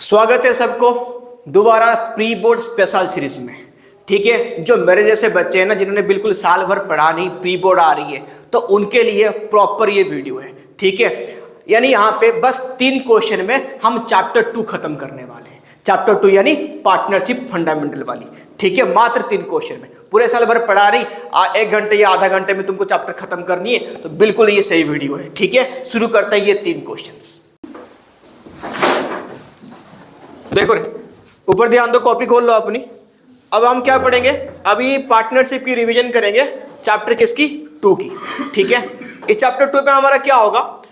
स्वागत है सबको दोबारा प्री बोर्ड स्पेशल सीरीज में। ठीक है, जो मेरे जैसे बच्चे हैं ना, जिन्होंने बिल्कुल साल भर पढ़ा नहीं, प्री बोर्ड आ रही है, तो उनके लिए प्रॉपर ये वीडियो है। ठीक है, यानी यहाँ पे बस 3 क्वेश्चन में हम चैप्टर 2 खत्म करने वाले हैं। चैप्टर 2 यानी पार्टनरशिप फंडामेंटल वाली। ठीक है, मात्र 3 क्वेश्चन में, पूरे साल भर पढ़ा रही 1 घंटे या आधा घंटे में तुमको चैप्टर खत्म करनी है, तो बिल्कुल ये सही वीडियो है। ठीक है, शुरू करते हैं ये 3 क्वेश्चन। देखो रे, ऊपर ध्यान दो, कॉपी खोल लो अपनी। अब हम क्या पढ़ेंगे, अभी पार्टनरशिप की रिवीजन करेंगे, चैप्टर किसकी, 2 की। ठीक है, इस चैप्टर 2 पे हमारा क्या होगा,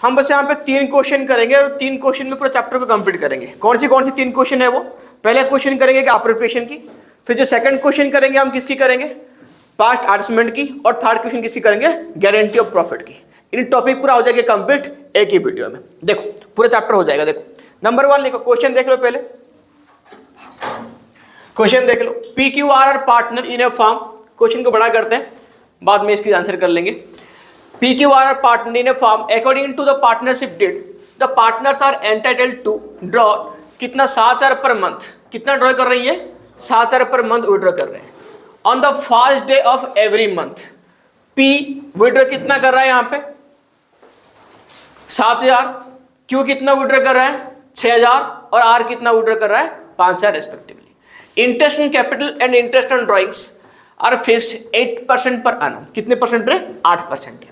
हम बस यहाँ पे 3 क्वेश्चन करेंगे और 3 क्वेश्चन में पूरा चैप्टर को कंप्लीट करेंगे। कौन सी 3 क्वेश्चन है वो, पहले क्वेश्चन करेंगे कि एप्रोप्रिएशन की, फिर जो सेकंड क्वेश्चन करेंगे हम किसकी करेंगे, पास्ट एडजस्टमेंट की, और थर्ड क्वेश्चन किसकी करेंगे, गारंटी ऑफ प्रॉफिट की। इन टॉपिक पूरा हो जाएगा कंप्लीट एक ही वीडियो में। देखो पूरा चैप्टर हो जाएगा। देखो नंबर 1 लिखो, क्वेश्चन देख लो, पहले क्वेश्चन देख लो। P Q R partner in a firm, question को बड़ा करते हैं, बाद में इसकी आंसर कर लेंगे। P Q R partner in a firm according to the partnership deed the partners are entitled to draw कितना 7,000 पर मंथ, कितना ड्रॉ कर रही है, 7,000 पर मंथ विड्रॉ कर रहे हैं on the first day of every month. P withdraw कितना कर रहा है यहाँ पे 7,000, क्यू कितना विड्रॉ कर रहा है 6,000, और आर कितना विड्रॉ कर रहा है 5,000 respectively. Interest on capital and interest on drawings are fixed 8% per annum, कितने परसेंट है, 8% है।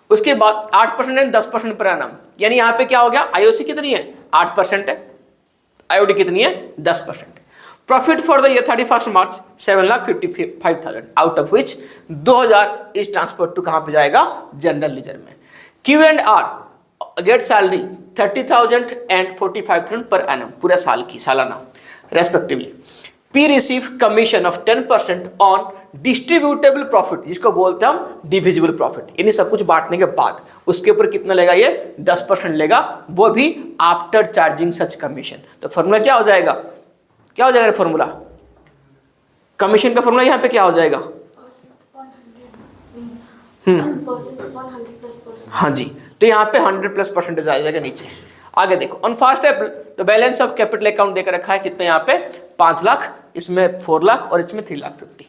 उसके बाद 8% एंड 10% पर एनम, यानी यहाँ पे क्या हो गया, आईओसी कितनी है 8% है, आईओडी कितनी है 10%। Profit for the year 31 March 7,55,000, out of which 2,000 is transfer to कहाँ पे जाएगा, जनरल लीजर में। Q and R get salary 30,000 and 45,000 per annum, पूरा साल की सालाना respectively. P receive commission of 10% on distributable profit, जिसको बोलते हैं हम डिविजिबल प्रॉफिट, इन्हें सब कुछ बांटने के बाद उसके ऊपर कितना लेगा, ये 10% लेगा, वो भी आफ्टर चार्जिंग सच कमीशन। तो फॉर्मूला क्या हो जाएगा, क्या हो जाएगा फॉर्मूला, कमीशन का फॉर्मूला यहाँ पे क्या हो जाएगा, हाँ जी, तो यहाँ पे 100+% आ जाएगा नीचे। आगे देखो, ऑन फर्स्ट अप्रैल तो बैलेंस ऑफ कैपिटल अकाउंट देकर रखा है, कितना यहाँ पे 5 लाख, इसमें 4 लाख और इसमें 3,50,000।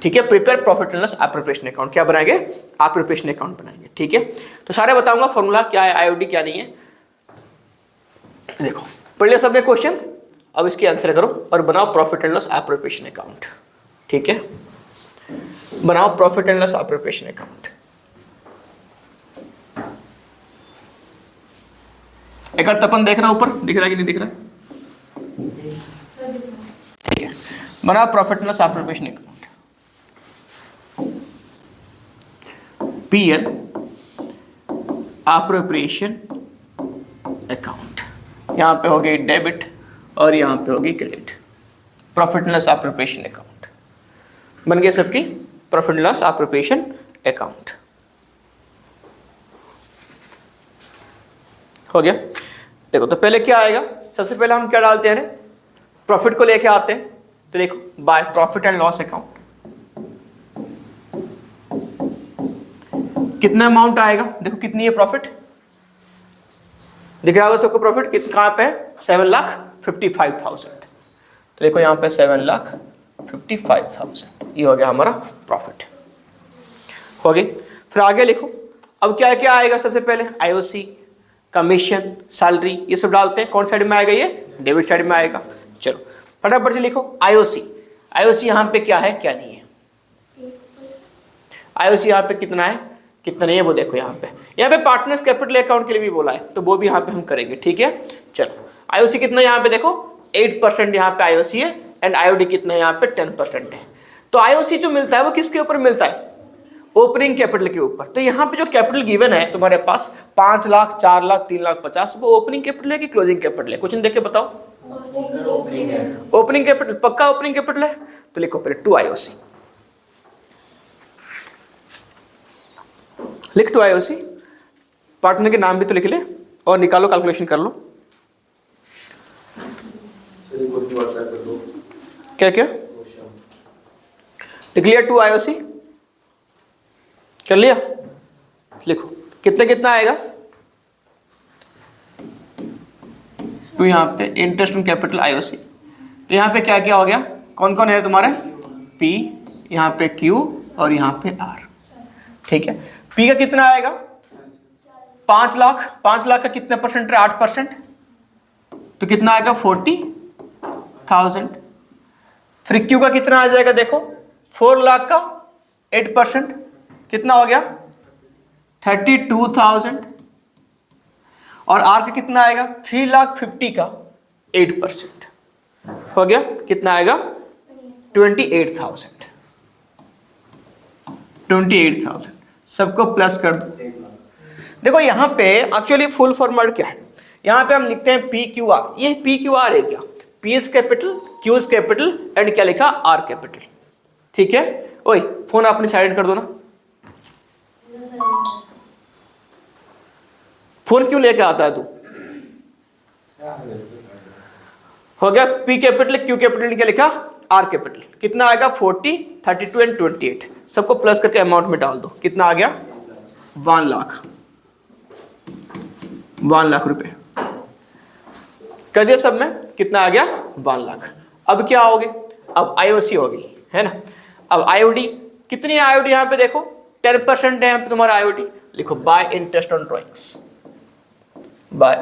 ठीक है, prepare profit and loss appropriation account, क्या बनाएंगे, एप्रोप्रिएशन अकाउंट बनाएंगे। ठीक है, तो सारे बताऊंगा फॉर्मूला क्या है, आईओडी क्या नहीं है। देखो पढ़ लिया सबने क्वेश्चन, अब इसकी आंसर करो और बनाओ profit and loss appropriation account. ठीक है, बनाओ profit and loss appropriation account. एक तपन देख रहा, ऊपर दिख रहा है कि नहीं दिख रहा, ठीक है, बना profit and loss appropriation account, PL appropriation account. यहां पे हो गई डेबिट और यहां पे होगी credit, profit and loss appropriation account बन गए सबकी, profit and loss appropriation account हो गया। देखो तो पहले क्या आएगा, सबसे पहले हम क्या डालते हैं, प्रॉफिट को लेके आते हैं, तो देखो by profit and loss account कितना अमाउंट आएगा, देखो कितनी है प्रॉफिट, दिख रहा होगा सबको प्रॉफिट कितना, कहाँ पे 7,55,000, तो देखो यहाँ पे 7,55,000, ये हो गया हमारा प्रॉफिट हो गई। फिर आगे लिखो, अब क्या क्या आएगा, सबसे पहले आईओसी, कमीशन, सैलरी, ये सब डालते हैं, कौन साइड में आएगा, ये डेबिट साइड में आएगा। चलो फटाफट से लिखो, आईओसी, आईओसी यहाँ पे क्या है क्या नहीं है, आईओसी यहाँ पे कितना है कितना नहीं है वो देखो, यहाँ पे पार्टनर्स कैपिटल अकाउंट के लिए भी बोला है, तो वो भी यहाँ पे हम करेंगे। ठीक है, चलो आईओसी कितना यहाँ पे देखो 8% यहाँ पे आईओसी है, एंड आईओडी कितना यहाँ पे 10% है। तो आईओसी जो मिलता है वो किसके ऊपर मिलता है, ओपनिंग कैपिटल के ऊपर। तो यहाँ पे जो कैपिटल गिवन है तुम्हारे पास 5 लाख, 4 लाख, 3,50,000, वो ओपनिंग कैपिटल है कि क्लोजिंग कैपिटल है, क्वेश्चन देख के बताओ। ओपनिंग कैपिटल, पक्का ओपनिंग कैपिटल है, तो लिखो पहले 2 आईओसी, लिख 2 आईओसी, पार्टनर के नाम भी तो लिख ले और निकालो, कैलकुलेशन कर लो। क्या क्या लिख लिया, 2 आईओसी कर लिया, लिखो कितना कितना आएगा, टू यहाँ पे इंटरेस्ट ऑन कैपिटल IOC। तो यहाँ पे क्या क्या हो गया, कौन कौन है तुम्हारे, P, यहाँ पे Q और यहाँ पे R। ठीक है, P का कितना आएगा 5 लाख, 5 लाख का कितने परसेंट है 8%, तो कितना आएगा 40,000। फिर Q का कितना आ जाएगा देखो 4 लाख का 8% कितना हो गया 32,000। और R का कितना आएगा 3,50,000 का 8% हो गया, कितना आएगा 28,000। 28,000 सबको प्लस कर दो। देखो यहाँ पे एक्चुअली फुल फॉर्मेट क्या है, यहाँ पे हम लिखते हैं PQR। ये PQR है क्या, P is capital, Q is capital and क्या लिखा R कैपिटल। ठीक है, ओए फोन आपने साइलेंट कर दो ना, फोन क्यों लेके आता है तू। हो गया P कैपिटल, Q कैपिटल, क्या लिखा R कैपिटल। कितना आएगा 40, 32 एंड 28 सबको प्लस करके अमाउंट में डाल दो। कितना आ गया 1 लाख, 1 लाख रुपए कर दिया सब में। कितना आ गया 1 लाख। अब क्या होगी, अब IOC होगी है ना। अब IOD कितनी है, IOD यहाँ पे देखो 10% है यहाँ पे तुम्हारा IOD। लिखो by interest on drawings, by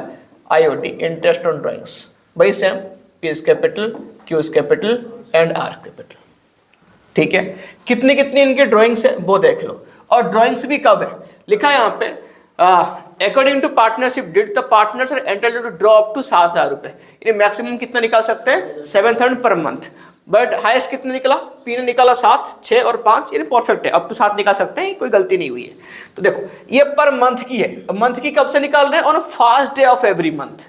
IOD interest on drawings. भाई same P is capital, Q is capital and R capital. ठीक है, कितनी कितनी इनकी ड्राइंग्स है वो देख लो। और ड्राइंग्स भी कब है, लिखा है यहाँ पे according to partnership deed the partners are entitled to draw up to 7,000 रुपए। इन्हें मैक्सिमम कितना निकाल सकते हैं 7,000 पर मंथ, बट हाईएस्ट कितना निकला, P ने निकाला 7, 6 और 5, ये परफेक्ट है, अब तो 7 निकाल सकते हैं, कोई गलती नहीं हुई है। तो देखो ये पर मंथ की है, मंथ की कब से निकाल रहे हैं, on first day of every month.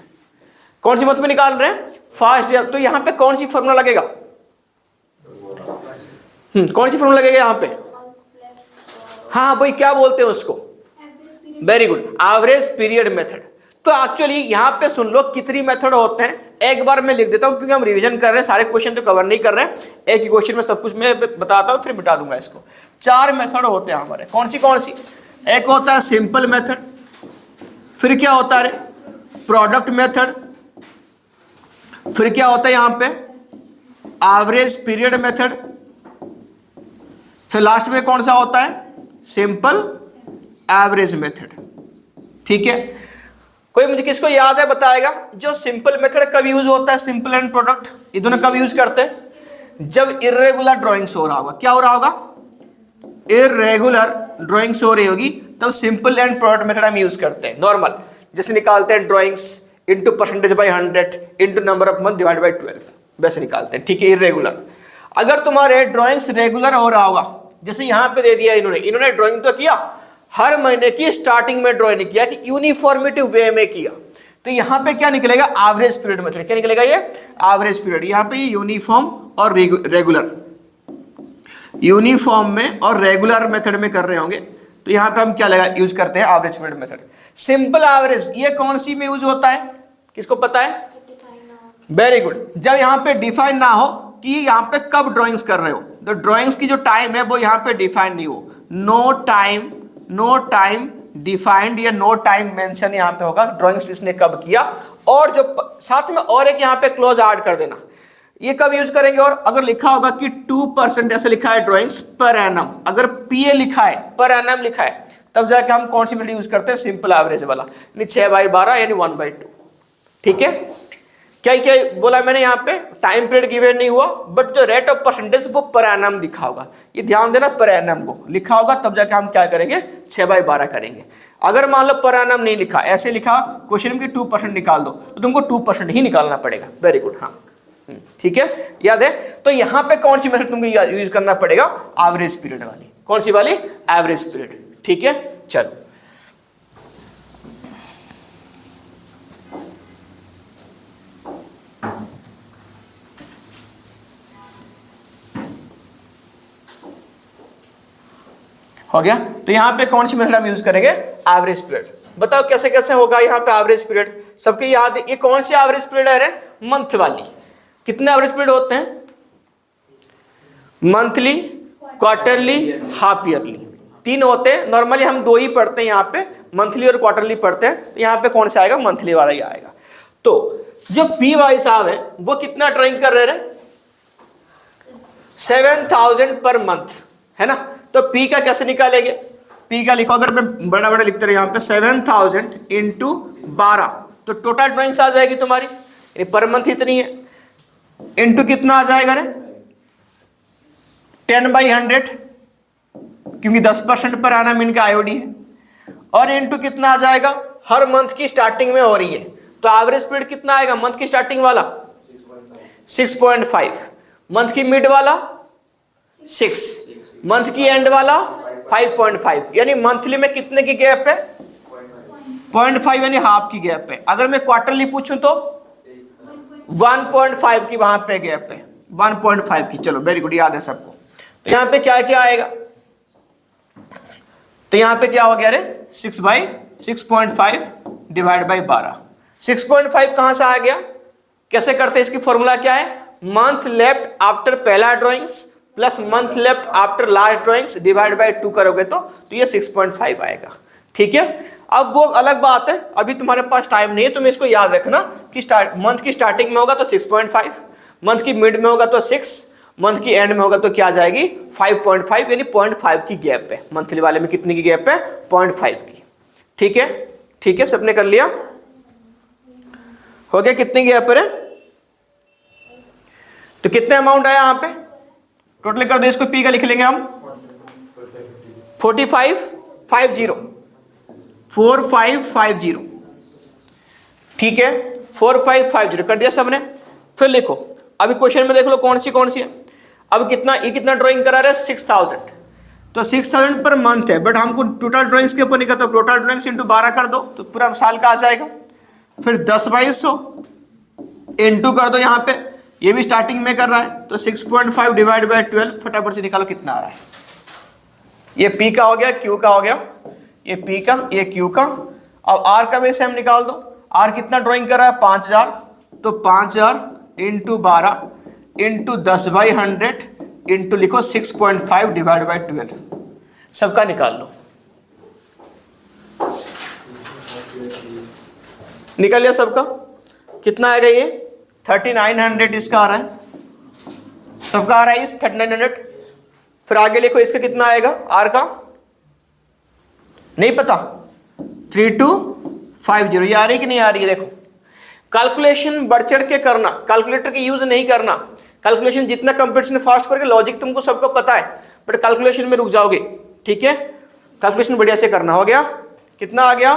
कौन सी मंथ में निकाल रहे हैं, फर्स्ट डे। तो यहाँ पे कौन सी फॉर्मूला लगेगा, कौन सी फॉर्मूला लगेगा यहाँ पे, हाँ भाई क्या बोलते हैं उसको, very good, average period method. तो एक्चुअली यहाँ पे सुन लो कितनी मेथड होते हैं, एक बार मैं लिख देता हूँ क्योंकि हम रिवीजन कर रहे हैं, सारे क्वेश्चन तो कवर नहीं कर रहे हैं, एक ही क्वेश्चन में सब कुछ मैं बताता हूँ फिर मिटा दूंगा इसको। 4 मेथड होते हैं हमारे, कौन सी, एक होता है सिंपल मेथड, फिर क्या होता है प्रोडक्ट मेथड, फिर क्या होता है यहाँ पे एवरेज पीरियड मेथड, फिर लास्ट में कौन सा होता है सिंपल एवरेज मेथड। ठीक है, कोई मुझे किसको याद है बताएगा, जो सिंपल मेथड कब यूज होता है, सिंपल एंड प्रोडक्ट ये दोनों कब यूज करते हैं, जब इर्रेगुलर ड्राइंग्स हो रहा होगा। क्या हो रहा होगा, इर्रेगुलर ड्राइंग्स हो रही होगी, तब सिंपल एंड प्रोडक्ट मेथड हम यूज करते हैं। नॉर्मल जैसे निकालते हैं drawings into percentage by 100 into number of month divide by 12, वैसे निकालते हैं। ठीक है, इर्रेगुलर। अगर तुम्हारे ड्राइंग्स रेगुलर हो रहा होगा, जैसे यहाँ पे दे दिया इन्होंने ड्राइंग तो किया, हर महीने की स्टार्टिंग में ड्राइंग किया कि यूनिफॉर्मिटी वे में किया, तो यहाँ पे क्या निकलेगा एवरेज पीरियड मेथड। क्या निकलेगा ये एवरेज पीरियड। यहाँ पे यूनिफॉर्म और रेगुलर, यूनिफॉर्म में और रेगुलर मेथड में कर रहे होंगे, तो यहाँ पे हम क्या लगा यूज करते हैं average period method. Simple average ये कौन सी में यूज होता है, किसको पता है, वेरी गुड, जब यहाँ पे डिफाइन ना हो कि यहाँ पे कब ड्राइंग्स कर रहे हो, तो ड्राइंग्स की जो टाइम है वो यहाँ पे डिफाइंड नहीं हो, नो टाइम डिफाइंड या नो टाइम मेंशन यहाँ पे होगा ड्राइंग्स इसने कब किया। और जो साथ में और एक यहाँ पे क्लोज ऐड कर देना, ये कब यूज करेंगे। और अगर लिखा होगा कि 2% ऐसे लिखा है ड्राइंग्स पर एनम, अगर PA लिखा है पर एनम लिखा है, तब जाके हम कौन सी मेथड यूज करते हैं सिंपल एवरेज वाला, यानी 6/12 यानी 1/2। ठीक है, क्या क्या बोला मैंने, यहाँ पे टाइम पीरियड गिवन नहीं हुआ, बट जो रेट ऑफ परसेंटेज वो पर एनम लिखा होगा, ये ध्यान देना, पर एनम को लिखा होगा, तब जाके हम क्या करेंगे 6/12 करेंगे। अगर मान लो पर एनम नहीं लिखा, ऐसे लिखा क्वेश्चन की 2% निकाल दो, तो तुमको 2% ही निकालना पड़ेगा। वेरी गुड, हाँ ठीक है, याद है। तो यहाँ पे कौन सी मेथड तुमको यूज करना पड़ेगा, एवरेज पीरियड वाली। कौन सी वाली, एवरेज पीरियड। ठीक है, चलो हो गया। तो यहाँ पे कौन सी मेथड हम यूज करेंगे, एवरेज पीरियड। बताओ कैसे कैसे होगा यहाँ पे एवरेज पीरियड, सबके याद है। ये कौन सी एवरेज पीरियड है, मंथ वाली। कितने एवरेज पीरियड होते हैं, मंथली, क्वार्टरली, हाफ ईयरली, 3 होते हैं। नॉर्मली हम 2 ही पढ़ते हैं यहाँ पे, मंथली और क्वार्टरली पढ़ते हैं, तो यहाँ पे कौन सा आएगा, मंथली वाला ही आएगा। तो जो पी भाई साहब है वो कितना ड्राइंग कर रहे हैं? 7,000 पर मंथ, है ना। तो पी का कैसे निकालेंगे? पी का लिखो, अगर मैं बड़ा बड़ा लिखते रहे यहाँ पे 7,000 इंटू 12, तो टोटल ड्राइंग्स आ जाएगी तुम्हारी, पर मंथ इतनी है, इंटू कितना आ जाएगा रे? 10/100, क्योंकि 10% पर आना इनका आईओडी है, और इंटू कितना आ जाएगा? हर मंथ की स्टार्टिंग में हो रही है, तो एवरेज स्पीड कितना आएगा? मंथ की स्टार्टिंग वाला 6.5, मंथ की मिड वाला 6, मंथ की एंड वाला 5.5, यानी मंथली में कितने की गैप है? 0.5, यानी हाफ की गैप है। अगर मैं क्वार्टरली पूछूं तो 1.5 की वहां पे गैप है, 1.5 की। चलो वेरी गुड, याद है सबको। तो यहाँ पे क्या क्या आएगा? तो यहाँ पे क्या हो गया रे? 6/6.5 डिवाइड बाई 12। 6.5 कहां से आ गया? कैसे करते हैं? इसकी फॉर्मूला क्या है? मंथ लेफ्ट आफ्टर पहला drawings plus month left after last drawings divide by 2 करोगे तो ये 6.5 आएगा। ठीक है, अब वो अलग बात है, अभी तुम्हारे पास टाइम नहीं है, तुम इसको याद रखना कि मंथ की स्टार्टिंग में होगा तो 6.5, मंथ की मिड में होगा तो 6, मंथ की एंड में होगा तो क्या आ जाएगी? 5.5, यानी 0.5 की गैप है। मंथली वाले में कितनी की गैप है? 0.5 की। ठीक है, ठीक है, सबने कर लिया? हो गया? कितनी गैप है? तो कितने अमाउंट आया यहाँ पे? टोटल कर दो इसको, पी का लिख लेंगे हम 4550, 4550। ठीक है, 4550 कर दिया सबने। फिर लिखो, अभी क्वेश्चन में देख लो कौन सी है। अब कितना, ये कितना ड्राइंग करा रहा है? 6000, तो 6000 पर मंथ है, बट हमको टोटल ड्राइंग्स के ऊपर नहीं करता, टोटल ड्राइंग्स इंटू 12 कर दो तो पूरा साल का आ जाएगा। फिर 10/100 इंटू कर दो, यहाँ पे ये भी स्टार्टिंग में कर रहा है, तो 6.5 डिवाइड बाई 12, फटाफट से निकालो कितना आ रहा है। ये पी का हो गया, क्यू का हो गया, ये पी का, ये क्यू का। अब आर का भी सेम निकाल दो। आर कितना ड्राइंग कर रहा है? 5000, तो 5000 इंटू 12 इंटू 10/100 इंटू लिखो 6.5 डिवाइड बाई 12, सबका निकाल लो। निकल लिया सबका? कितना आएगा? ये 3900 इसका आ रहा है, सबका आ रहा है इस 3900। फिर आगे लिखो, इसका कितना आएगा? आर का नहीं पता, 3250। ये आ रही कि नहीं आ रही है? देखो, कैलकुलेशन बढ़ चढ़ के करना, कैलकुलेटर की यूज नहीं करना। कैलकुलेशन जितना कंप्यूटर फास्ट करके, लॉजिक तुमको सबको पता है, बट कैलकुलेशन में रुक जाओगे। ठीक है, कैलकुलेशन बढ़िया से करना। हो गया? कितना आ गया?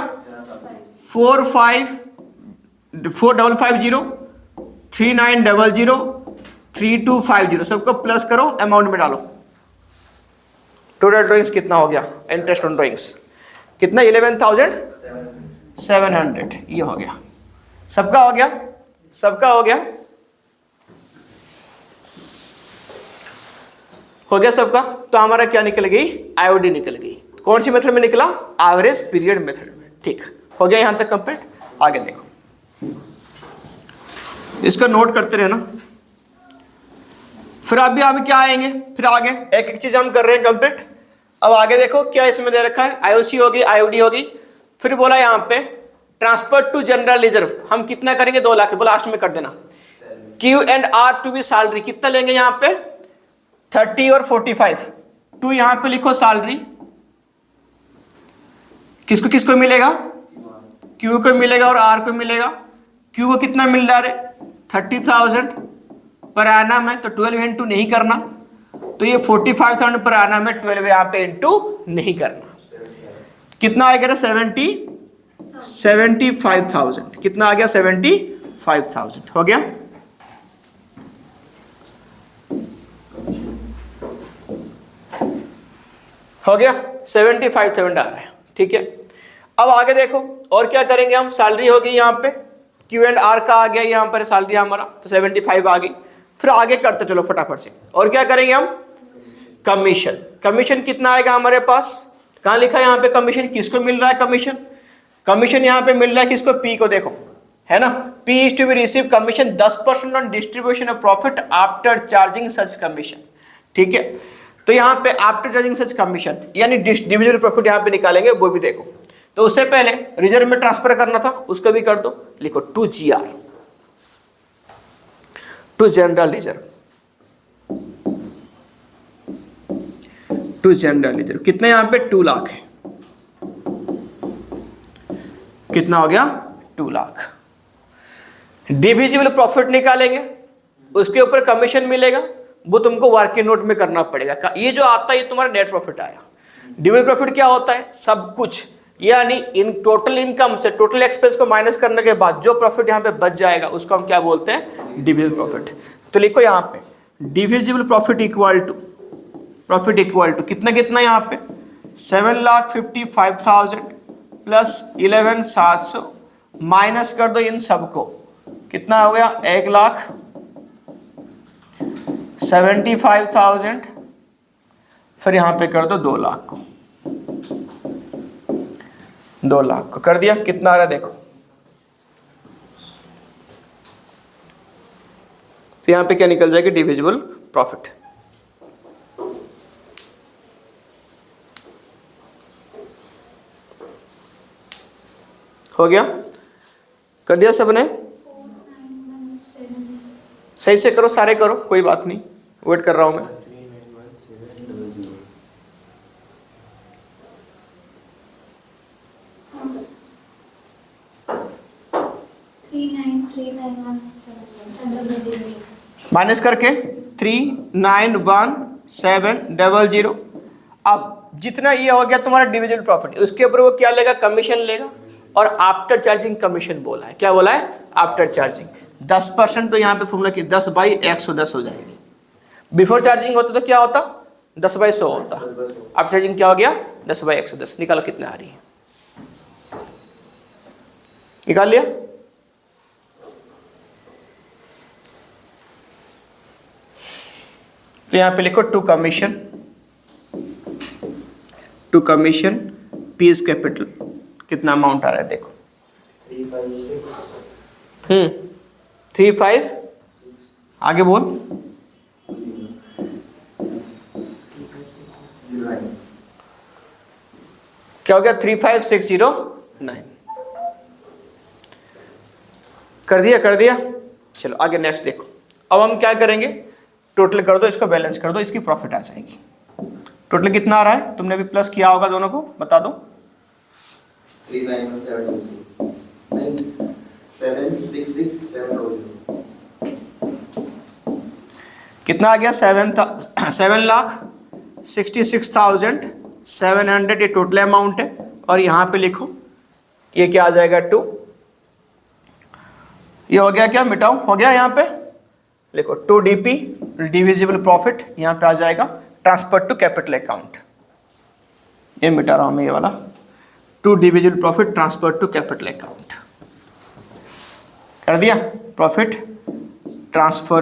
4550, 3900, 3250, सबको प्लस करो, अमाउंट में डालो। टोटल ड्राइंग्स कितना हो गया? इंटरेस्ट ऑन ड्राइंग्स कितना? 11,700, ये हो गया। सबका हो गया? सबका हो गया? हो गया सबका? तो हमारा क्या निकल गई? आईओडी निकल गई। कौन सी मेथड में निकला? एवरेज पीरियड मेथड में। ठीक हो गया यहां तक कंप्लीट। आगे देखो, इसका नोट करते रहना। फिर अभी हम क्या आएंगे? फिर आगे एक एक चीज हम कर रहे हैं कंप्लीट। अब आगे देखो क्या इसमें दे रखा है, आईओसी होगी, आईओडी होगी। फिर बोला यहाँ पे ट्रांसफर टू जनरल रिजर्व हम कितना करेंगे? 2 लाख, बोला लास्ट में कर देना। Q and R to be salary कितना लेंगे? यहाँ पे 30 और 45। टू यहाँ पे लिखो सैलरी, किसको किसको मिलेगा? क्यू को मिलेगा और आर को मिलेगा। क्यू को कितना मिल रहा है? 30,000 पर एनम है, तो 12 इंटू नहीं करना, तो ये 45,000 पर एनम है, 12 यहाँ पे इंटू नहीं करना। कितना आ गया? 75,000। कितना आ गया? 75,000 हो गया। हो गया 75,000 आ रहा है। ठीक है, अब आगे देखो और क्या करेंगे हम। सैलरी होगी यहाँ पे, क्यू एंड आर का आ गया यहाँ पर सैलरी हमारा, तो 75 आ गई। फिर आगे करते चलो फटाफट से। और क्या करेंगे हम? कमीशन। कमीशन कितना आएगा हमारे पास? कहाँ लिखा है यहाँ पे कमीशन? किसको मिल रहा है कमीशन? कमीशन यहाँ पे मिल रहा है किसको? पी को। देखो है ना, P is to be receive commission 10% on distribution of profit after charging such commission. ठीक है, तो यहाँ पे आफ्टर चार्जिंग सच कमीशन यानी डिविजिबल प्रॉफिट यहाँ पे निकालेंगे, वो भी देखो। तो उससे पहले रिजर्व में ट्रांसफर करना था, उसको भी कर दो। लिखो 2GR, to general ledger, to general ledger कितने यहाँ पे 2 लाख है, कितना हो गया 2 लाख। डिविजिबल प्रॉफिट निकालेंगे, उसके ऊपर कमीशन मिलेगा, वो तुमको वर्किंग नोट में करना पड़ेगा। ये जो आता है ये तुम्हारा नेट प्रॉफिट आया। डिविजिबल प्रॉफिट क्या होता है, सब कुछ यानी इन टोटल इनकम से टोटल एक्सपेंस को माइनस करने के बाद जो प्रॉफिट यहाँ पे बच जाएगा उसको हम क्या बोलते हैं, डिविजिबल प्रॉफिट। तो लिखो यहाँ पे डिविजिबल प्रॉफिट इक्वल टू कितना कितना यहाँ पे 7,55,000 प्लस 11,700 माइनस कर दो इन सबको, कितना हो गया 1,75,000, फिर यहाँ पे कर दो 2 लाख को, 2 लाख को कर दिया, कितना आ रहा है देखो। तो यहाँ पे क्या निकल जाएगी, डिविजिबल प्रॉफिट। हो गया, कर दिया सबने, सही से करो, सारे करो, कोई बात नहीं, वेट कर रहा हूं मैं। माइनस करके 391,700। अब जितना ये हो गया तुम्हारा डिविजिबल प्रॉफिट, उसके ऊपर वो क्या लेगा, कमीशन लेगा, और आफ्टर चार्जिंग कमीशन बोला है, क्या बोला है, आफ्टर चार्जिंग 10%। तो यहाँ पे फॉर्मूला की 10/110 हो जाएगी। बिफोर चार्जिंग होता तो क्या होता, 10/100 होता। आफ्टर चार्जिंग क्या हो गया, 10/110। निकालो कितना आ रही है, निकाल लिया। तो यहाँ पे लिखो to commission P is capital, कितना अमाउंट आ रहा है देखो 3,5 आगे बोल, क्या हो गया 3,5,609। कर दिया। चलो आगे नेक्स्ट देखो। अब हम क्या करेंगे, टोटल कर दो, इसको बैलेंस कर दो, इसकी प्रॉफिट आ जाएगी। टोटल कितना आ रहा है, तुमने भी प्लस किया होगा, दोनों को बता दो। 7,66,700 कितना आ गया 7,66,700 ये टोटल अमाउंट है। और यहाँ पे लिखो ये क्या आ जाएगा 2, ये हो गया क्या, मिटाओ, हो गया। यहाँ पे लिखो 2 DP डिविजिबल प्रॉफिट, यहाँ पे आ जाएगा ट्रांसफर टू कैपिटल अकाउंट। ये मिटा रहा हूँ मैं ये वाला, 2 divisible profit transfer to capital account. कर दिया, profit transfer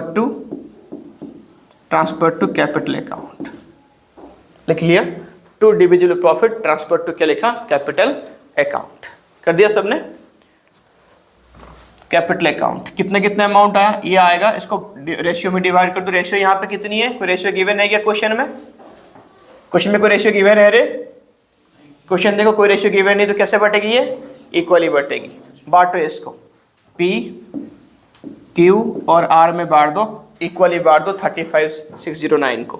to capital account लिख लिया। 2 डिविजिबल प्रॉफिट ट्रांसफर टू क्या लिखा, कैपिटल अकाउंट। कर दिया सबने, कैपिटल अकाउंट। कितने अमाउंट आया, ये आएगा, इसको रेशियो में डिवाइड कर दो। रेशियो यहाँ पे कितनी है, कोई रेशियो गिवन है क्या क्वेश्चन में? क्वेश्चन में कोई रेशियो गिवन है रे? क्वेश्चन देखो कोई रेशियो गिवन नहीं तो कैसे बटेगी, ये इक्वली बटेगी। बांटो इसको, P Q और R में बांट दो, इक्वली बांट दो 35,609 को।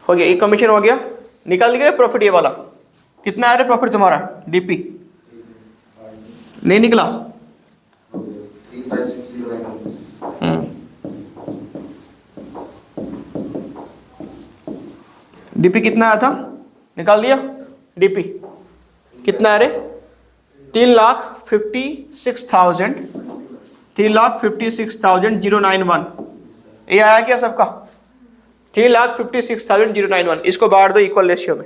हो गया, एक कमीशन हो गया, निकाल गया प्रॉफिट। ये वाला कितना आ रहा है प्रॉफिट तुम्हारा, डीपी नहीं निकला? 3,5,609 डीपी कितना आया था, निकाल दिया? डीपी कितना आ रहे, 3,56,091। ये आया क्या सबका, 3,56,091। इसको बांट दो इक्वल रेशियो में,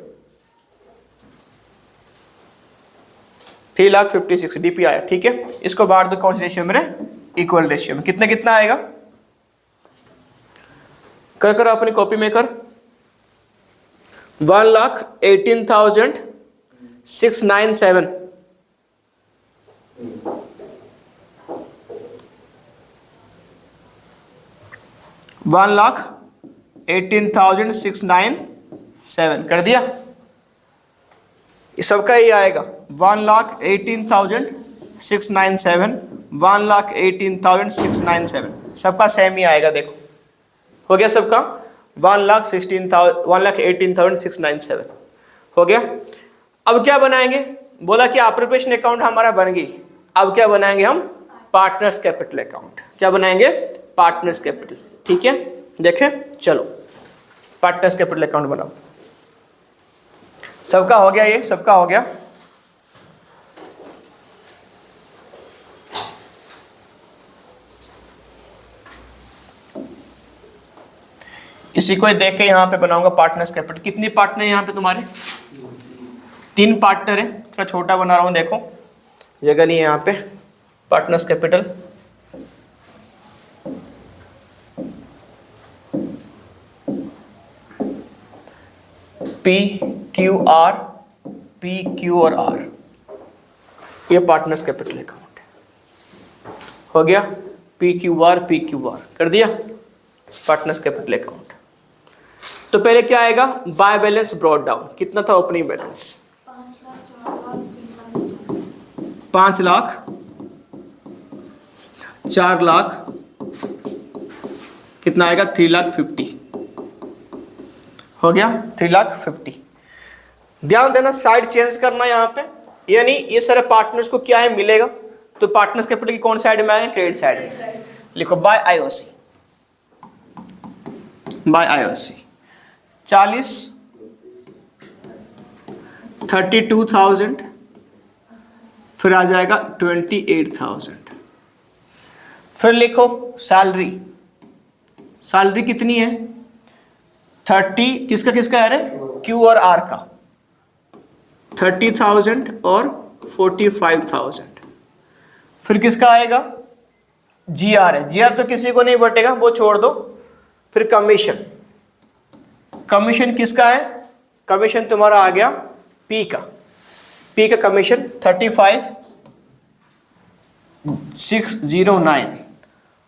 3,56,000 डीपी आया, ठीक है। इसको बांट दो कौन से रेशियो में, इक्वल रेशियो में। कितना आएगा, कर अपनी कॉपी में कर। 1,18,697 1,18,697 कर दिया। ये सबका ये आएगा 1,18,697, 1,18,697 सबका सेम ही आएगा। देखो हो गया सबका 1,18,697 हो गया। अब क्या बनाएंगे, बोला कि अप्रोप्रिएशन अकाउंट हमारा बन गई। अब क्या बनाएंगे हम, पार्टनर्स कैपिटल अकाउंट। क्या बनाएंगे, पार्टनर्स कैपिटल। ठीक है, देखें चलो पार्टनर्स कैपिटल अकाउंट बनाओ। सबका हो गया, ये सबका हो गया। इसी को देख के यहाँ पे बनाऊंगा पार्टनर्स कैपिटल। कितनी पार्टनर है यहाँ पे तुम्हारे, 3 पार्टनर है। थोड़ा छोटा बना रहा हूँ, देखो जगह नहीं है यहाँ पे। पार्टनर्स कैपिटल P Q और R, ये पार्टनर्स कैपिटल अकाउंट है। हो गया PQR कर दिया पार्टनर्स कैपिटल अकाउंट। तो पहले क्या आएगा, बाय बैलेंस ब्रॉट डाउन। कितना था ओपनिंग बैलेंस, 5 लाख, 4 लाख, कितना आएगा 3,50,000 हो गया 3,50,000। ध्यान देना साइड चेंज करना यहाँ पे, यानी ये सारे पार्टनर्स को क्या है मिलेगा। तो पार्टनर्स कैपिटल की कौन साइड में आएगा, क्रेडिट साइड में। लिखो बाय आईओसी 40, 32,000, फिर आ जाएगा 28,000। फिर लिखो सैलरी कितनी है, 30, किसका किसका है, क्यू और आर का 30,000 और 45,000। फिर किसका आएगा, जी आर है। जी आर तो किसी को नहीं बटेगा, वो छोड़ दो। फिर कमीशन किसका है, कमीशन तुम्हारा आ गया पी का कमीशन 35,609।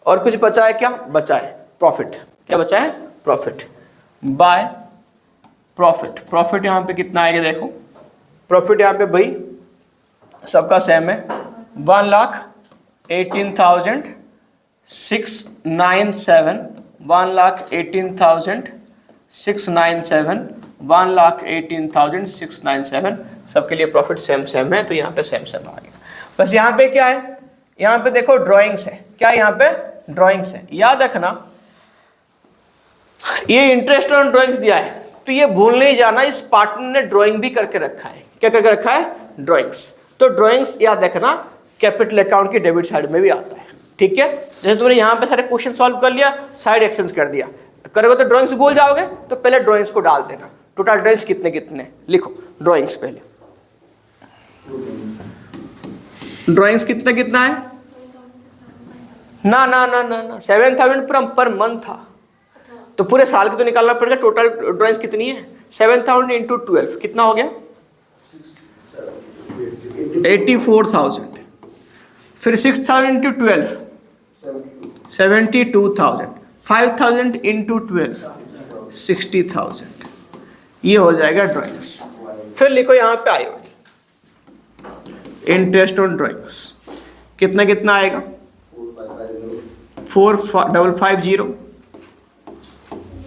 और कुछ बचा है, क्या बचा है, प्रॉफिट। क्या बचा है, प्रॉफिट। बाय प्रॉफिट यहाँ पे कितना आएगा, देखो प्रॉफिट यहाँ पे भाई सबका सेम है, 1,18,697, 1,18,697, 1,18,697 सबके लिए प्रॉफिट सेम है। तो यहाँ पे सेम आ गया। बस यहाँ पे क्या है, यहाँ पे देखो ड्राइंग्स है। क्या यहाँ पे ड्राइंग्स है, याद रखना ये इंटरेस्ट ऑन ड्राइंग्स दिया है, तो ये भूल नहीं जाना, इस पार्टनर ने ड्राइंग भी करके रखा है। क्या करके रखा है, ड्राइंग्स। तो ड्राइंग्स याद रखना कैपिटल अकाउंट की डेबिट साइड में भी आता है। ठीक है, जैसे तुमने यहाँ पे सारे क्वेश्चन सॉल्व कर लिया, साइड एक्सचेंज कर दिया, करोगे तो ड्राइंग्स भूल जाओगे। तो पहले ड्राइंग्स को डाल देना, टोटल ड्राइंग्स कितने लिखो। ड्राइंग्स पहले, ड्राइंग्स कितना है ना 7,000 पर मंथ था, तो पूरे साल की तो निकालना पड़ेगा। टोटल ड्राइंग्स कितनी है, 7,000 इंटू 12 कितना हो गया, 84,000। फिर 6,000 इंटू 12 72,000, 5,000 इंटू 12 60,000। ये हो जाएगा ड्राइंग्स। फिर लिखो यहाँ पे आयो इंटरेस्ट ऑन ड्राइंग्स कितना आएगा, 4,550,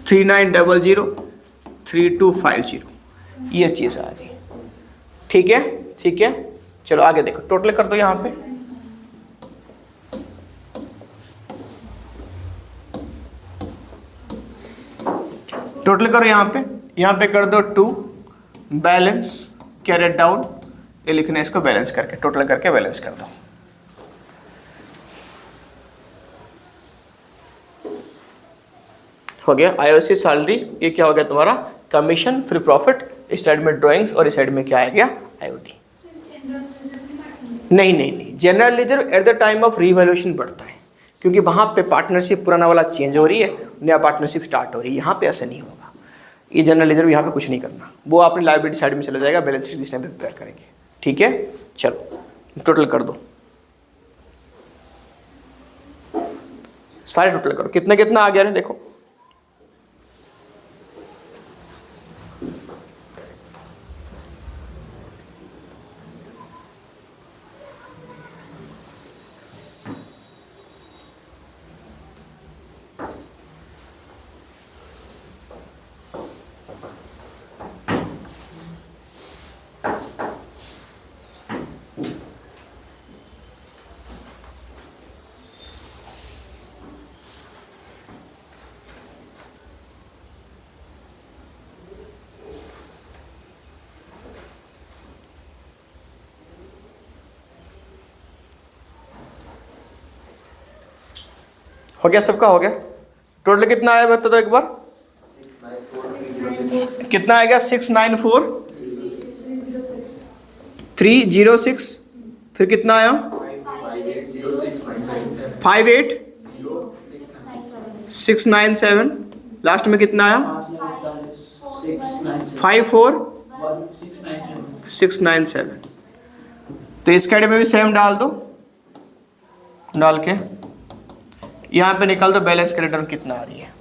3,900, 3,250। ये चीज़ आ गई। ठीक है, चलो आगे देखो, टोटल कर दो यहाँ पे। टोटल करो यहाँ पे कर दो 2 बैलेंस कैरेट डाउन। ये लिखना है इसको बैलेंस करके, टोटल करके बैलेंस कर दो। हो गया आईओसी सैलरी। ये क्या हो गया तुम्हारा, कमीशन, फिर प्रॉफिट। इस साइड में ड्राइंग्स और इस साइड में क्या आ गया, आईओटी। नहीं, general ledger at the time of revaluation बढ़ता है, क्योंकि वहाँ पे पार्टनरशिप पुराना वाला चेंज हो रही है, नया पार्टनरशिप स्टार्ट हो रही है। यहाँ पे ऐसा नहीं होगा। ये जनरल लेजर यहाँ पे कुछ नहीं करना, वो अपनी लायबिलिटी साइड में चला जाएगा, बैलेंस शीट जिस टाइम पे प्रिपेयर करेंगे। ठीक है, चलो टोटल कर दो, सारे टोटल करो। कितना आ गया, देखो हो गया सबका, हो गया। टोटल कितना आया बता दो एक बार, कितना आएगा 694,306, फिर कितना आया 58,697, लास्ट में कितना आया 54,697। तो इस कैटेगरी में भी सेम डाल दो, डाल के यहाँ पे निकाल दो बैलेंस का रिटर्न कितना आ रही है।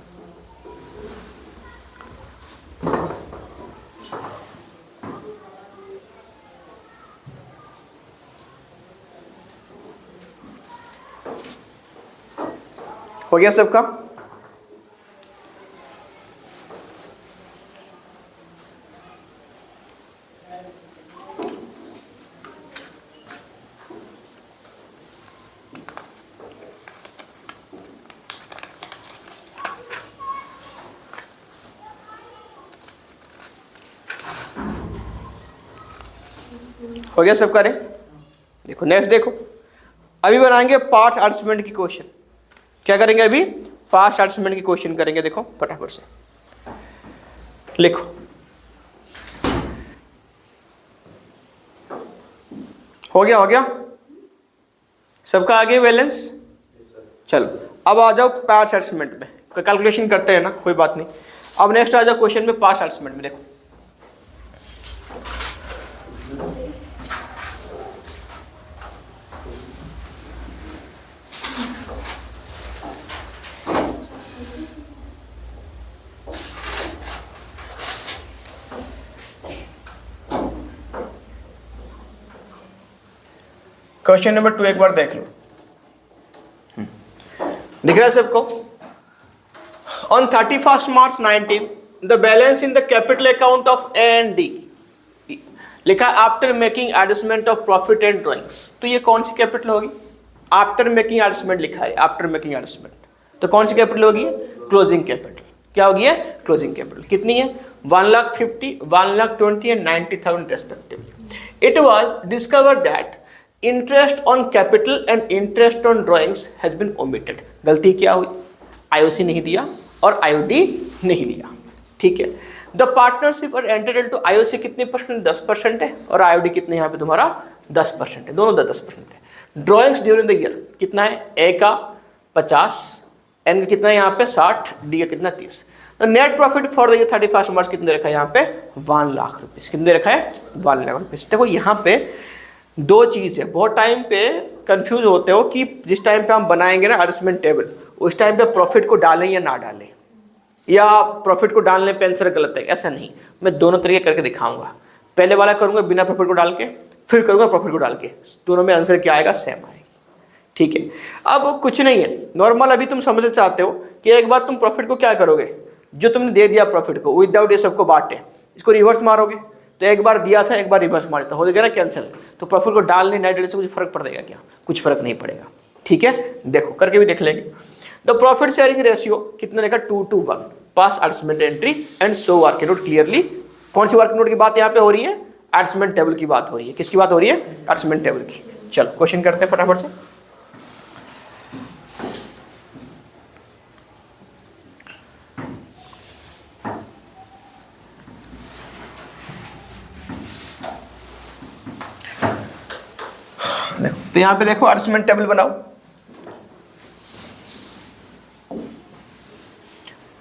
हो गया सबका? हो गया सबका रे? देखो नेक्स्ट देखो, अभी बनाएंगे पार्ट्स अरेंजमेंट की क्वेश्चन। क्या करेंगे अभी? पार्ट्स अरेंजमेंट की क्वेश्चन करेंगे। देखो फटाफट से लिखो। हो गया, हो गया सबका, आगे बैलेंस। चलो अब आ जाओ पार्ट्स अरेंजमेंट में, कैलकुलेशन करते हैं ना, कोई बात नहीं। अब नेक्स्ट आ जाओ क्वेश्चन में पार्ट्स अरेंजमेंट में। देखो क्वेश्चन नंबर 2 एक बार देख लो, दिख रहा है सबको? On 31 March 19 the balance in the capital account of A and D लिखा after making adjustment of profit and drawings. तो ये कौन सी कैपिटल होगी? आफ्टर मेकिंग एडजस्टमेंट लिखा है, आफ्टर मेकिंग एडजस्टमेंट, तो कौन सी कैपिटल होगी? Closing capital. क्या होगी? Closing capital. कितनी है? 1,50,000, 1,20,000 and 90,000 respectively. It was discover that interest on capital and interest on drawings has been omitted. गलती क्या हुई? आईओसी नहीं दिया और आईओडी नहीं दिया। ठीक है, द पार्टनरशिप और एंटरटेल टू आईओसी कितने परसेंट? 10% है, और आईओडी कितने यहाँ पे तुम्हारा 10% है, दोनों 10% है। ड्रॉइंग्स ड्यूरिंग द ईयर कितना है? ए का 50, एन का कितना है यहाँ पे 60, डी का कितना 30। तो net profit for the year 31 मार्च कितने रखा है यहाँ पे? 1 लाख रुपीज। कितने रखा है? 1 लाख रुपीज। देखो यहाँ पे दो चीज़ है, बहुत टाइम पे कंफ्यूज होते हो कि जिस टाइम पे हम बनाएंगे ना एडजस्टमेंट टेबल, उस टाइम पे प्रॉफिट को डालें या ना डालें, या प्रॉफिट को डालने पे आंसर गलत है। ऐसा नहीं, मैं दोनों तरीके करके दिखाऊंगा। पहले वाला करूंगा बिना प्रॉफिट को डाल के, फिर करूंगा प्रॉफिट को डाल के, दोनों में आंसर क्या आएगा? सेम आएगा। ठीक है, अब कुछ नहीं है, नॉर्मल अभी तुम समझना चाहते हो कि एक बार तुम प्रॉफिट को क्या करोगे, जो तुमने दे दिया प्रॉफिट को विदाउट ये सबको बांटे, इसको रिवर्स मारोगे। तो एक बार दिया था, एक बार रिवर्स मार देता, हो जाएगा ना कैंसिल। तो प्रॉफिट को डालने नहीं डालने से कुछ फर्क पड़ जाएगा क्या? कुछ फर्क नहीं पड़ेगा। ठीक है, देखो करके भी देख लेंगे। द प्रॉफिट शेयरिंग रेशियो कितना रहेगा? 2:1। Pass adjustment entry and show working note clearly. कौन सी वर्किंग नोट की बात यहाँ पे हो रही है? एडजस्टमेंट टेबल की बात हो रही है। किसकी बात हो रही है? एडजस्टमेंट टेबल की। चलो क्वेश्चन करते हैं फटाफट से। तो यहां पे देखो एडजस्टमेंट टेबल बनाओ।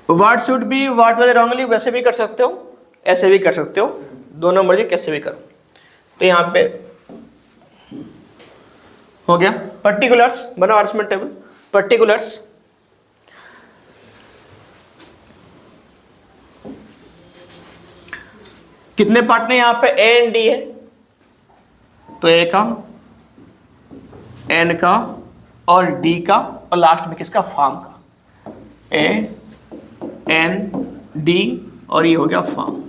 What should be what was wrongly, वैसे भी कर सकते हो, ऐसे भी कर सकते हो, दोनों मर्जी कैसे भी करो। तो यहां पे हो गया पर्टिकुलर्स, बनाओ एडजस्टमेंट टेबल। पर्टिकुलर्स कितने पार्ट में? यहां पे ए एंड डी है, तो ए का, एन का और डी का, और लास्ट में किसका? फॉर्म का। ए एन डी और ये हो गया फॉर्म।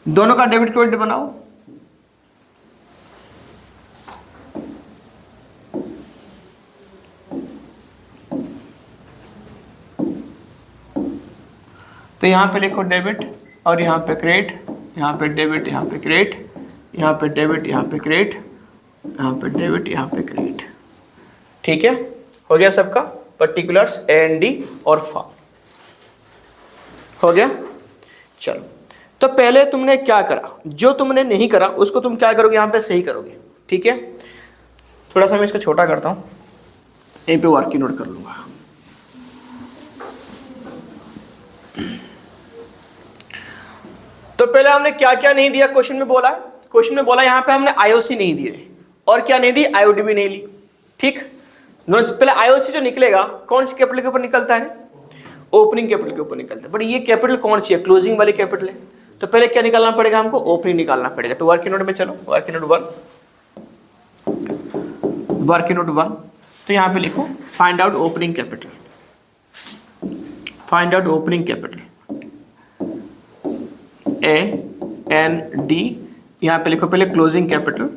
दोनों का डेबिट क्रेडिट बनाओ। तो यहां पे लिखो डेबिट और यहां पे क्रेडिट, यहां पे डेबिट, यहां पे क्रेडिट, यहां पे डेबिट, यहां पे क्रेडिट, यहाँ पे डेबिट, यहाँ पे क्रेडिट। ठीक है, हो गया सबका? पर्टिकुलर्स AND और फॉर्म। हो गया? चलो, तो पहले तुमने क्या करा, जो तुमने नहीं करा उसको तुम क्या करोगे, यहाँ पे सही करोगे। ठीक है, थोड़ा सा मैं इसको छोटा करता हूँ, यहीं पे वर्किंग नोट कर लूँगा। तो पहले हमने क्या क्या नहीं दिया, क्वेश्चन में बोला, यहाँ पे हमने IOC नहीं दिए और क्या नहीं दी, IOD भी नहीं ली। ठीक, पहले IOC जो निकलेगा कौन सी कैपिटल के ऊपर निकलता है, ओपनिंग कैपिटल के ऊपर निकलता है। बट ये कैपिटल कौन सी है, क्लोजिंग वाली कैपिटल है, तो पहले क्या निकालना पड़ेगा हमको, ओपनिंग निकालना पड़ेगा। तो वर्किंग नोट में चलो, वर्किंग नोट 1, तो यहाँ पे लिखो find out opening capital, find out opening capital AND, यहाँ पे लिखो पहले क्लोजिंग कैपिटल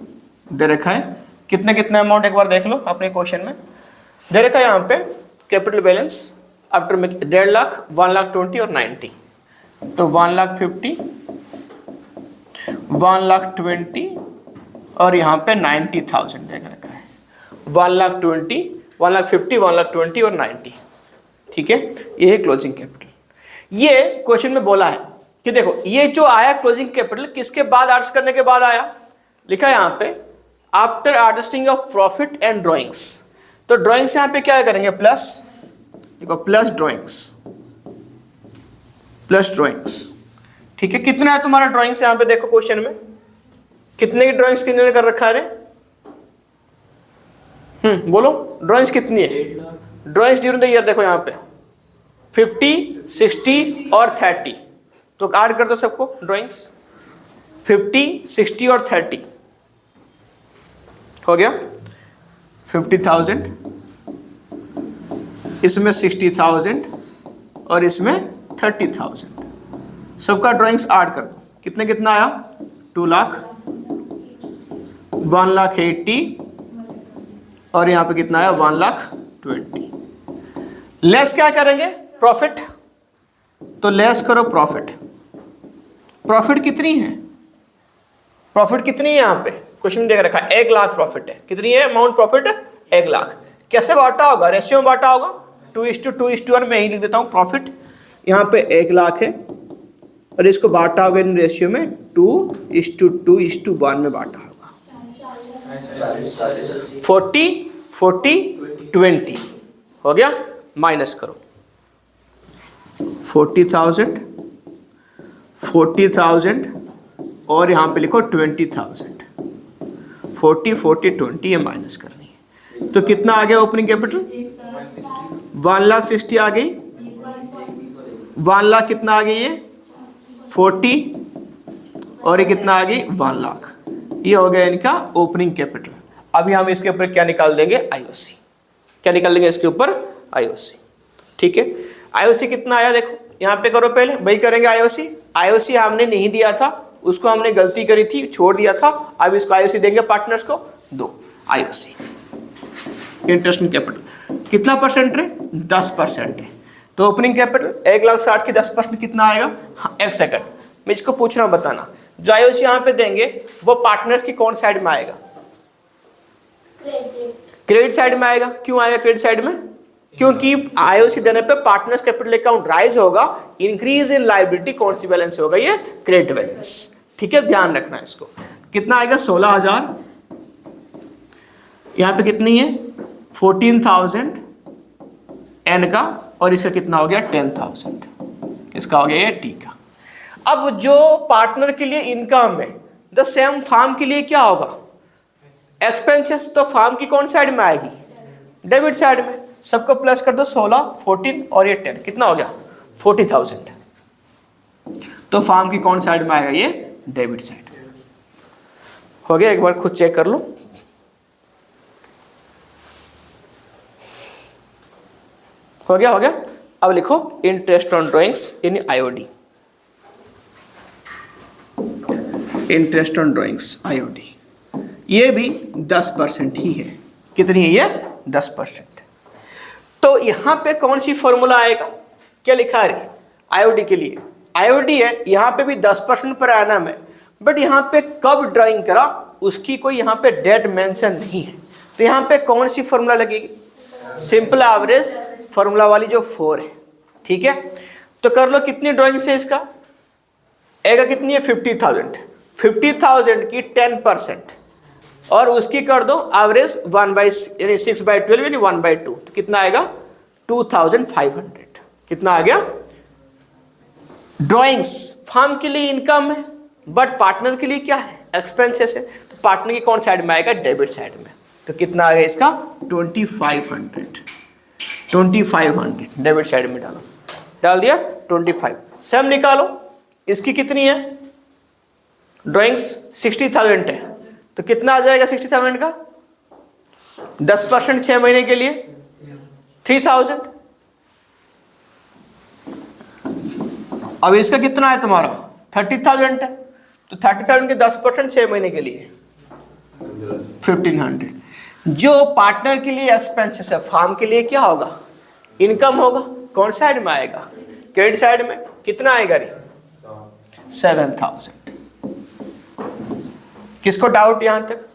दे रखा है, कितना कितना अमाउंट एक बार देख लो अपने क्वेश्चन में दे रखा है। यहाँ पे कैपिटल बैलेंस आफ्टर 1.5 लाख, 1,20,000 और 90, तो 1,50,000, 1,20,000 और यहाँ पे 90,000 देख रखा है। 1,20,000, 1,50,000, 1,20,000 और 90। ठीक है, ये है क्लोजिंग कैपिटल। ये क्वेश्चन में बोला है कि देखो ये जो आया क्लोजिंग कैपिटल किसके बाद एडजस्ट करने के बाद आया, लिखा है यहाँ पे after adjusting of profit and drawings. तो ड्रॉइंग्स यहाँ पे क्या करेंगे, प्लस, देखो प्लस ड्रॉइंग्स, प्लस ड्रॉइंग्स। ठीक है, कितना है तुम्हारा ड्रॉइंग्स यहाँ पे, देखो क्वेश्चन में कितने की ड्रॉइंग्स कितने कर रखा है, बोलो ड्रॉइंग्स कितनी है, ड्रॉइंग्स ड्यूरिंग द ईयर देखो यहाँ पे 50, 60 और 30, तो ऐड कर दो सबको ड्रॉइंग्स, 50, 60 और 30 हो गया 50,000, इसमें 60,000 और इसमें 30,000, सबका ड्राइंग्स ऐड कर दो, कितने कितना आया, 2 लाख, 1,80,000 और यहाँ पे कितना आया 1,20,000। लेस क्या करेंगे, प्रॉफिट, तो लेस करो प्रॉफिट। प्रॉफिट कितनी है, प्रॉफिट कितनी है यहाँ पे क्वेश्चन में देख रखा है, 1 लाख प्रॉफिट है। कितनी है अमाउंट प्रॉफिट, 1 लाख। कैसे बांटा होगा, रेशियो में बांटा होगा, 2:2:1 में ही लिख देता हूँ। प्रॉफिट यहाँ पे 1 लाख है और इसको बांटा होगा इन रेशियो में 2:2:1 में बांटा होगा। 40, 20 हो गया, माइनस करो 40,000 और यहाँ पे लिखो 20,000, 40, 20 ये माइनस करनी है, तो कितना आ गया ओपनिंग कैपिटल, 1,60,000 आ गई, 1 लाख कितना आ गई ये 40 और ये कितना आ गई 1 लाख, ये हो गया इनका ओपनिंग कैपिटल। अभी हम इसके ऊपर क्या निकाल देंगे, IOC, क्या निकाल देंगे इसके ऊपर, IOC। ठीक है, IOC कितना आया देखो यहाँ पे करो, पहले वही करेंगे IOC हमने नहीं दिया था, उसको हमने गलती करी थी, छोड़ दिया था, अब इसको IOC देंगे पार्टनर्स को, 2 IOC। इंटरेस्ट कैपिटल कितना परसेंट है, 10% है, तो ओपनिंग कैपिटल 1,60,000 की 10% कितना आएगा। हाँ, एक सेकंड मैं इसको पूछ रहा हूँ, बताना जो IOC यहाँ पे देंगे वो पार्टनर्स की कौन साइड में आएगा, क्रेडिट साइड में आएगा। क्यों आएगा क्रेडिट साइड में, क्योंकि IOC देने पे पार्टनर्स कैपिटल अकाउंट राइज होगा, इंक्रीज इन लायबिलिटी कौन सी बैलेंस होगा, ये क्रेडिट बैलेंस। ठीक है, ध्यान रखना है इसको। कितना आएगा 16,000, यहाँ पे कितनी है 14,000 N का और इसका कितना हो गया 10,000, इसका हो गया ये T का। अब जो पार्टनर के लिए इनकम है द सेम फार्म के लिए क्या होगा, एक्सपेंसेस, तो फार्म की कौन साइड में आएगी, डेबिट साइड में। सबको प्लस कर दो, 16, 14 और ये 10, कितना हो गया 40,000, तो फार्म की कौन साइड में आएगा, ये डेबिट साइड हो गया। एक बार खुद चेक कर लो, हो गया। अब लिखो interest on drawings in IOD, interest on drawings IOD, ये भी 10% ही है। कितनी है ये 10%। तो यहाँ पे कौन सी फॉर्मूला आएगा, क्या लिखा है IOD के लिए, IOD है यहाँ पे भी 10% पर एनम है, बट यहाँ पे कब ड्राइंग करा उसकी कोई यहाँ पे डेट मेंशन नहीं है, तो यहाँ पे कौन सी फॉर्मूला लगेगी, सिंपल एवरेज फॉर्मूला वाली जो 4 है, ठीक है। तो कर लो कितनी ड्राइंग से इसका एगा कितनी है 50,000, 50,000 की 10% और उसकी कर दो एवरेज 1/, यानी 6/12 यानी 1/2, तो कितना आएगा 2,500। कितना आ गया। ड्राइंग्स फर्म के लिए इनकम है बट पार्टनर के लिए क्या है एक्सपेंसेस है, तो पार्टनर की कौन साइड में आएगा डेबिट साइड में, तो कितना आ गया इसका 2,500 डेबिट साइड में डाल दिया 25। सम निकालो, इसकी कितनी है ड्राइंग्स 60,000 है, तो कितना आ जाएगा 60,000 का 10% 6 महीने के लिए 3,000। अब इसका कितना है तुम्हारा 30,000 है, तो 30,000 के 10% 6 महीने के लिए 1,500। जो पार्टनर के लिए एक्सपेंसेस है फार्म के लिए क्या होगा इनकम होगा, कौन साइड में आएगा क्रेडिट साइड में, कितना आएगा रे 7,000। किसको डाउट यहां तक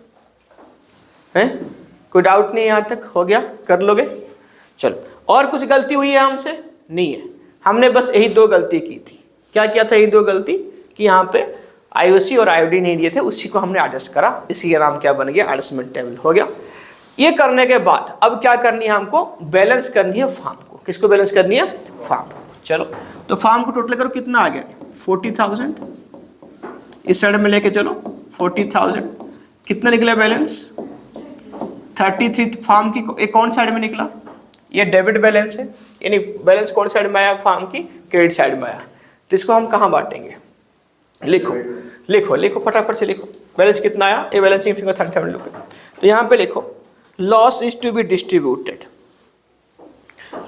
है, कोई डाउट नहीं यहां तक, हो गया कर लोगे। चलो और कुछ गलती हुई है हमसे, नहीं है, हमने बस यही 2 गलती की थी। क्या किया था, यही 2 गलती कि यहाँ पे आईओसी और आईओडी नहीं दिए थे, उसी को हमने एडजस्ट करा, इसी का नाम क्या बन गया एडजस्टमेंट टेबल, हो गया। ये करने के बाद अब क्या करनी है हमको, बैलेंस करनी है फार्म को। किसको बैलेंस करनी है, फार्म को। चलो तो फार्म को टोटल करो, कितना आ गया 40,000, इस साइड में लेके चलो 40,000, कितना निकला बैलेंस 33। फार्म की एक कौन साइड में निकला, ये डेबिट बैलेंस है, यानी बैलेंस कौन साइड में आया, फार्म की क्रेडिट साइड में आया। तो इसको हम कहाँ बांटेंगे, लिखो लिखो लिखो फटाफट से लिखो, बैलेंस कितना आया, ये बैलेंसिंग फिगर 37 लिखो। तो यहाँ पे लिखो loss is to be distributed,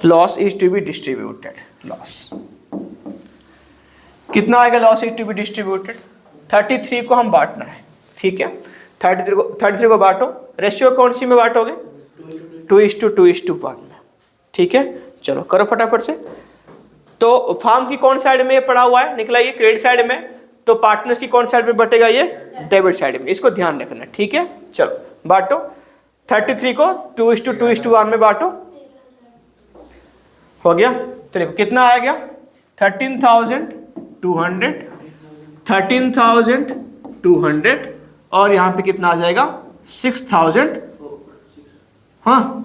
loss is to be distributed, loss कितना आएगा, loss is to be distributed 33 को हम बांटना है, ठीक है। 33 को बांटो, रेशियो कौन सी में बांटोगे 2:1 में, ठीक है। चलो करो फटाफट से। तो फार्म की कौन साइड में पड़ा हुआ है, निकला ये क्रेडिट साइड में, तो पार्टनर्स की कौन साइड में बटेगा, ये डेबिट साइड में, इसको ध्यान रखना, ठीक है। चलो बांटो 33 को 2:1 में बांटो, हो गया। तो देखो कितना आ गया 13,200 और यहाँ पे कितना आ जाएगा 6,000, हाँ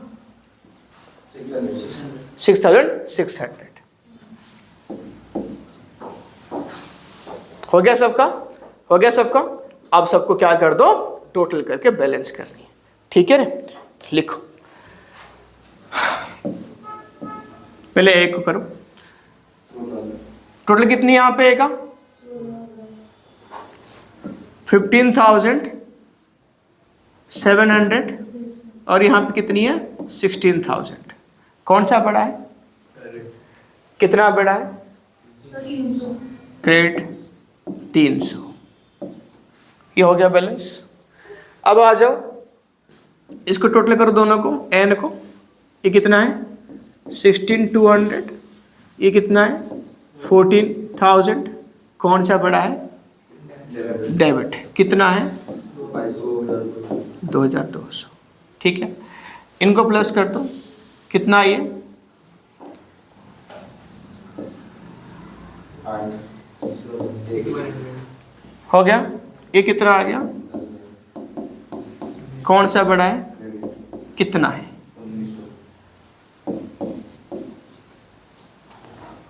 6,600 हो गया सबका, हो गया सबका। अब सबको क्या कर दो, टोटल करके बैलेंस करनी है, ठीक है ना। लिखो पहले एक को करो, टोटल कितनी यहां पे का 15,700 और यहां पे कितनी है 16,000। कौन सा बड़ा है, कितना बड़ा है क्रेडिट 300, ये हो गया बैलेंस। अब आ जाओ इसको टोटल करो दोनों को, एन को, ये कितना है 16,200, ये कितना है 14,000, कौन सा बड़ा है डेबिट, कितना है 2,200, ठीक है। इनको प्लस कर दो, कितना ये 8 हो गया। ये कितना आ गया, कौन सा बड़ा है, कितना है,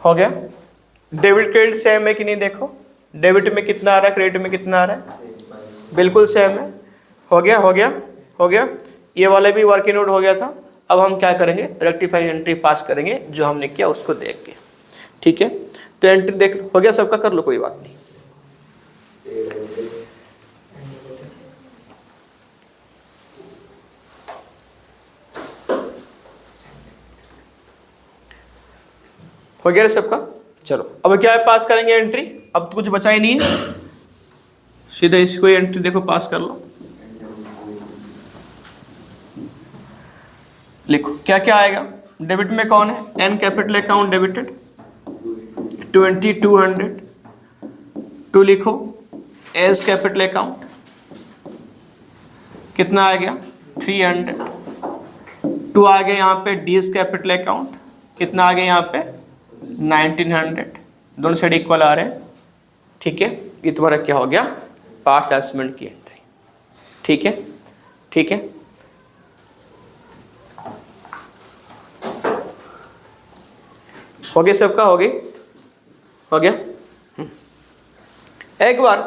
हो गया। डेबिट क्रेडिट सेम है कि नहीं, देखो डेबिट में कितना आ रहा है, क्रेडिट में कितना आ रहा है, बिल्कुल सेम है। हो गया हो गया हो गया। ये वाला भी वर्किंग नोट हो गया था। अब हम क्या करेंगे, रेक्टिफाइंग एंट्री पास करेंगे, जो हमने किया उसको देख के, ठीक है। तो एंट्री देख लो, हो गया सबका, कर लो कोई बात नहीं। हो गया सबका। चलो अब क्या है, पास करेंगे एंट्री। अब तो कुछ बचा ही नहीं है, सीधा इसको एंट्री देखो पास कर लो। लिखो क्या क्या आएगा, डेबिट में कौन है, N capital account debited 2,200, to लिखो एस कैपिटल अकाउंट कितना आ गया 300, 2 आ गया यहाँ पे डीज कैपिटल अकाउंट, कितना आ गया यहाँ पे 1900, दोनों साइड इक्वल आ रहे हैं। ठीक है, ये तुम्हारा क्या हो गया, पार्ट्स एडजस्टमेंट की एंट्री। ठीक है, ठीक है, हो गया सबका, हो गई, हो गया। एक बार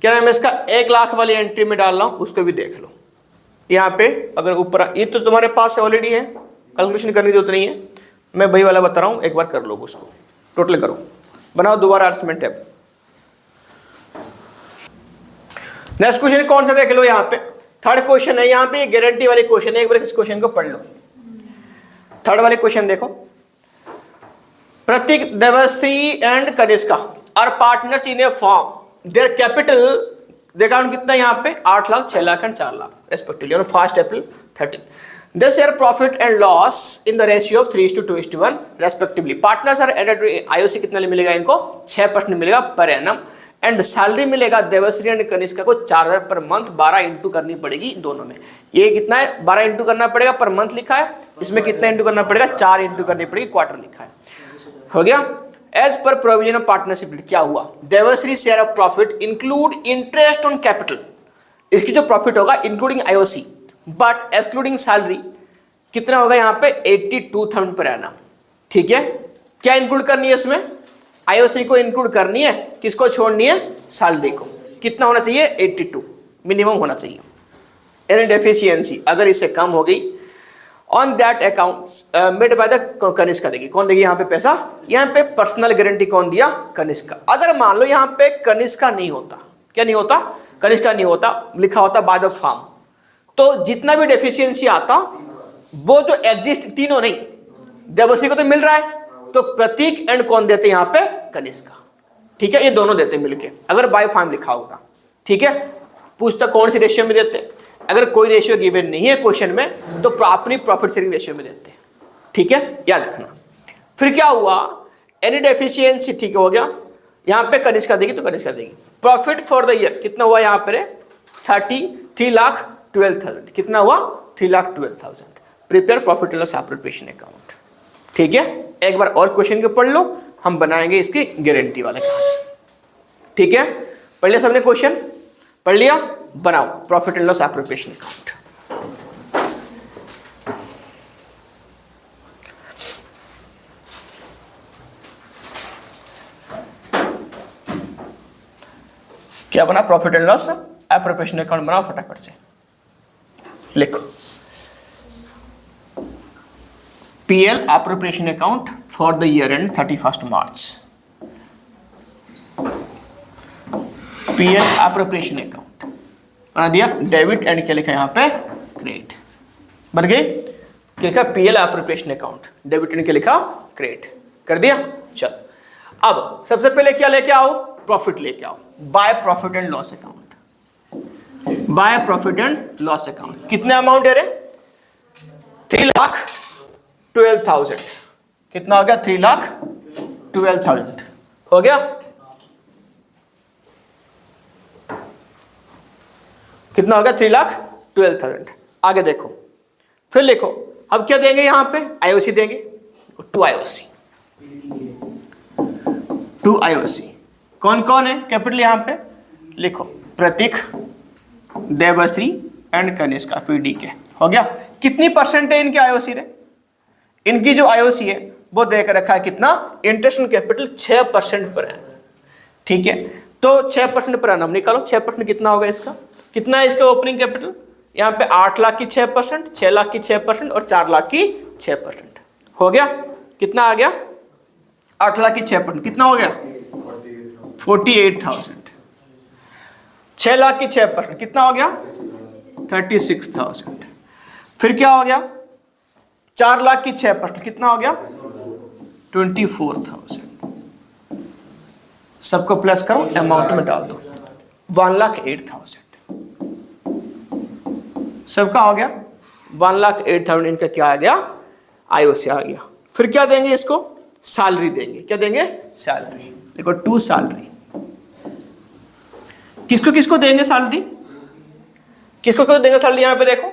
क्या नाम है इसका 1 लाख वाली एंट्री में डाल रहा हूं, उसको भी देख लो। यहाँ पे अगर ऊपर ये तो तुम्हारे पास ऑलरेडी है, कैलकुलेशन करने की जरूरत नहीं है, मैं वही वाला बता रहा हूँ, एक बार कर लो उसको, टोटल करो, बनाओ दोबारा एडजस्टमेंट टैब। नेक्स्ट क्वेश्चन कौन सा देख लो, यहाँ पे थर्ड क्वेश्चन है, यहाँ पे गारंटी वाले क्वेश्चन है, एक बार इस क्वेश्चन को पढ़ लो। थर्ड वाले क्वेश्चन देखो, Prateek, Devshree and Kanishka are partners in a firm, their capital देखा कितना यहाँ पे 8 lakh, 6 lakh and 4 lakh respectively on 1 April 13। They share profit and loss in the ratio of 3:2:1 respectively. Partners are added, IOC कितना मिलेगा इनको 6% मिलेगा पर एनम, एंड सैलरी मिलेगा देवश्री एंड कनिष्का को 4000 पर मंथ, 12 इंटू करनी पड़ेगी दोनों में। ये कितना है 12 इंटू करना पड़ेगा, पर मंथ लिखा है, इसमें कितना इंटू करना पड़ेगा 4 इंटू करनी पड़ेगी, क्वार्टर लिखा है। हो गया। As per provision of partnership क्या हुआ, Devshree share of profit include interest on capital, इसकी जो प्रॉफिट होगा including IOC but excluding salary कितना होगा यहाँ पे 82,000 पर एनम। ठीक है, क्या इंक्लूड करनी है इसमें, आईओसी को इंक्लूड करनी है, किसको छोड़नी है, सैलरी को। कितना होना चाहिए 82 मिनिमम होना चाहिए। एनी डेफिशिएंसी अगर इससे कम हो गई on that account made by the Kanishka देगी, कौन देगी यहाँ पे पैसा, यहाँ पे पर्सनल गारंटी कौन दिया, कनिष्का। अगर मान लो यहाँ पे कनिष्का नहीं होता, क्या नहीं होता, कनिष्का नहीं होता, लिखा होता बाय द फर्म, तो जितना भी डेफिशिएंसी आता वो जो एग्जिस्ट, तीनों नहीं, देवश्री को तो मिल रहा है, तो प्रतीक एंड कौन देते यहाँ पे, कनिष्का। ठीक है, ये दोनों देते मिलके, अगर बाय फर्म लिखा होगा। ठीक है, पूछता कौन सी रेशियो में देते, अगर कोई रेशियो गिवन नहीं है क्वेश्चन में तो अपनी प्रॉफिट शेयरिंग रेशियो में देते हैं। ठीक है, याद रखना। फिर क्या हुआ, एनी डेफिशिएंसी, ठीक हो गया, यहाँ पे कनिष्का देगी तो कनिष्का देगी। प्रॉफिट फॉर द ईयर कितना हुआ यहाँ पे 3,12,000, कितना हुआ 3,12,000। Prepare profit and loss appropriation account. ठीक है, एक बार और क्वेश्चन को पढ़ लो, हम बनाएंगे इसकी गारंटी वाले कहानी। ठीक है, पढ़ लिया सबने, क्वेश्चन पढ़ लिया, बनाओ profit and loss appropriation account. क्या बना, profit and loss appropriation account बनाओ फटाफट से, लिखो PL appropriation account for the year and 31 March. PL appropriation account बना दिया, डेबिट एंड क्या लिखा यहाँ पे, क्रेडिट। बन गई, क्या लिखा, PL appropriation account, debit and क्या लिखा, क्रेडिट कर दिया। चल अब सबसे पहले क्या लेके आओ, प्रॉफिट लेके आओ, by profit and loss account. By profit and loss account कितने अमाउंट है रे, 3,12,000। कितना हो गया, 3,12,000 हो गया। कितना हो गया, 3,12,000। आगे देखो, फिर लिखो, अब क्या देंगे यहाँ पे, आईओसी देंगे, 2 आईओसी। 2 आईओसी कौन कौन है, कैपिटल यहाँ पे लिखो, प्रतीक, देवश्री एंड कनिष्का, पीडी के। हो गया, कितनी परसेंट है इनके आईओसी रे, इनकी जो आईओसी है वो देकर रखा है कितना, interest on capital 6% per annum. ठीक है, तो 6% पर एनम निकालो, 6% कितना होगा इसका, कितना है इसका ओपनिंग कैपिटल, यहाँ पे 8 लाख की 6%, 6 लाख की 6% और 4 लाख की 6%। हो गया, कितना आ गया, 8 लाख की 6% कितना हो गया, 48,000। 6 लाख की 6% कितना हो गया, 36,000। फिर क्या हो गया, 4 लाख की 6% कितना हो गया, 24,000। सबको प्लस करो, अमाउंट में डाल दो, 1,08,000। सबका हो गया 1,08,000। इनका क्या आ गया, आईओसी आ गया। फिर क्या देंगे इसको, सैलरी देंगे, क्या देंगे, सैलरी। देखो 2 सैलरी, किसको किसको देंगे सैलरी, किसको किसको देंगे सैलरी, यहां पे देखो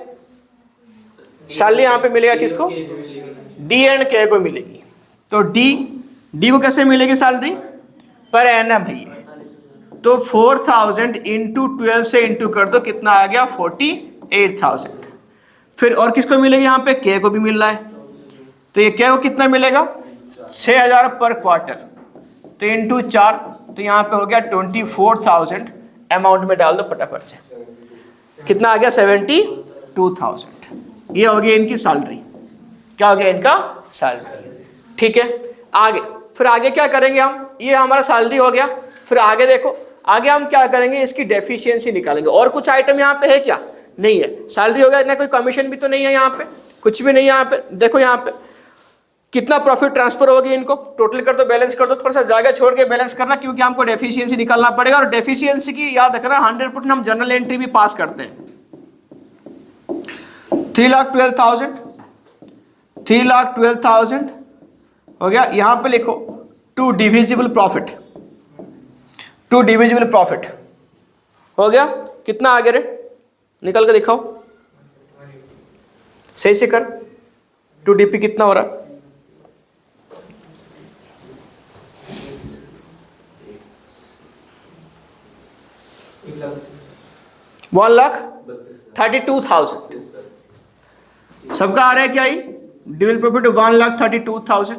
सैलरी यहाँ पे मिलेगा किसको, डी एंड के को मिलेगी। तो डी को कैसे मिलेगी सैलरी, पर एनम है ये। तो 4000 इंटू 12 से इंटू कर दो, कितना आ गया 48,000। फिर और किसको मिलेगी यहाँ पे, के को भी मिल रहा है। तो ये के को कितना मिलेगा 6000 पर क्वार्टर, तो इंटू 4, तो यहाँ पे हो गया 24,000। अमाउंट में डाल दो फटाफट से, कितना आ गया 72,000। ये हो गया इनकी सैलरी, क्या हो गया इनका सैलरी। ठीक है, आगे फिर आगे क्या करेंगे हम, ये हमारा सैलरी हो गया। फिर आगे देखो, आगे हम क्या करेंगे, इसकी डेफिशिएंसी निकालेंगे। और कुछ आइटम यहाँ पे है क्या, नहीं है। सैलरी हो गया ना, कोई कमीशन भी तो नहीं है यहाँ पे, कुछ भी नहीं है यहाँ पे। देखो यहाँ पे कितना प्रॉफिट ट्रांसफर होगी, इनको टोटल कर दो, बैलेंस कर दो, थोड़ा सा जगह छोड़ के बैलेंस करना, क्योंकि हमको डेफिशिएंसी निकालना पड़ेगा। और डेफिशिएंसी की याद रखना 100% हम जनरल एंट्री भी पास करते हैं। 3,12,000 हो गया। यहाँ पे लिखो to divisible profit, to divisible profit हो गया। कितना आगे रे, निकल के दिखाओ, सही से कर। 2DP कितना हो रहा है, वन लाख 32,000। सबका आ रहा है क्या, ही डिविजिबल प्रॉफिट 1,32,000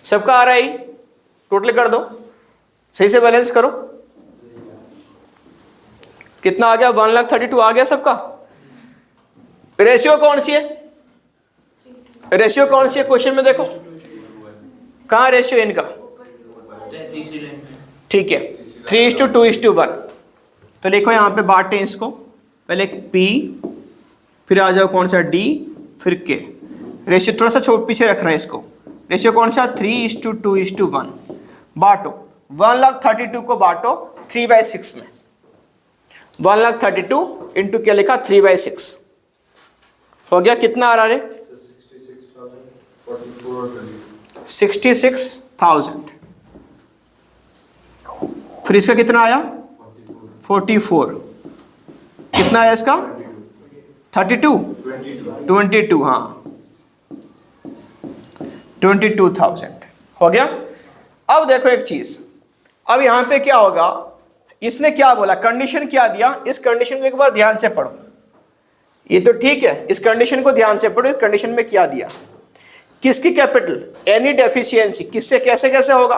सबका आ रहा है। टोटल कर दो, सही से बैलेंस करो, कितना आ गया 1,32,000 आ गया सबका। रेशियो कौन सी है, रेशियो कौन सी है क्वेश्चन में देखो, कहाँ रेशियो इनका, ठीक है 3:2:1। तो लिखो यहाँ पे बांटे इसको, पहले P, फिर आ जाओ कौन सा D, फिर K। रेशियो थोड़ा सा पीछे रखना है इसको। रेशियो कौन सा 3:2:1। बांटो 1,32,000 को बांटो 3/6 में। 1,32,000 इंटू क्या लिखा 3/6 हो गया। कितना आ रहा है 66,000। फिर इसका कितना आया 44। कितना आया इसका 22, हाँ 22,000 हो गया। अब देखो एक चीज, अब यहां पे क्या होगा, इसने क्या बोला, कंडीशन क्या दिया, इस कंडीशन को एक बार ध्यान से पढ़ो। ये तो ठीक है, इस कंडीशन को ध्यान से पढ़ो। इस कंडीशन में क्या दिया, किसकी कैपिटल, एनी डेफिशिएंसी, किससे कैसे कैसे होगा,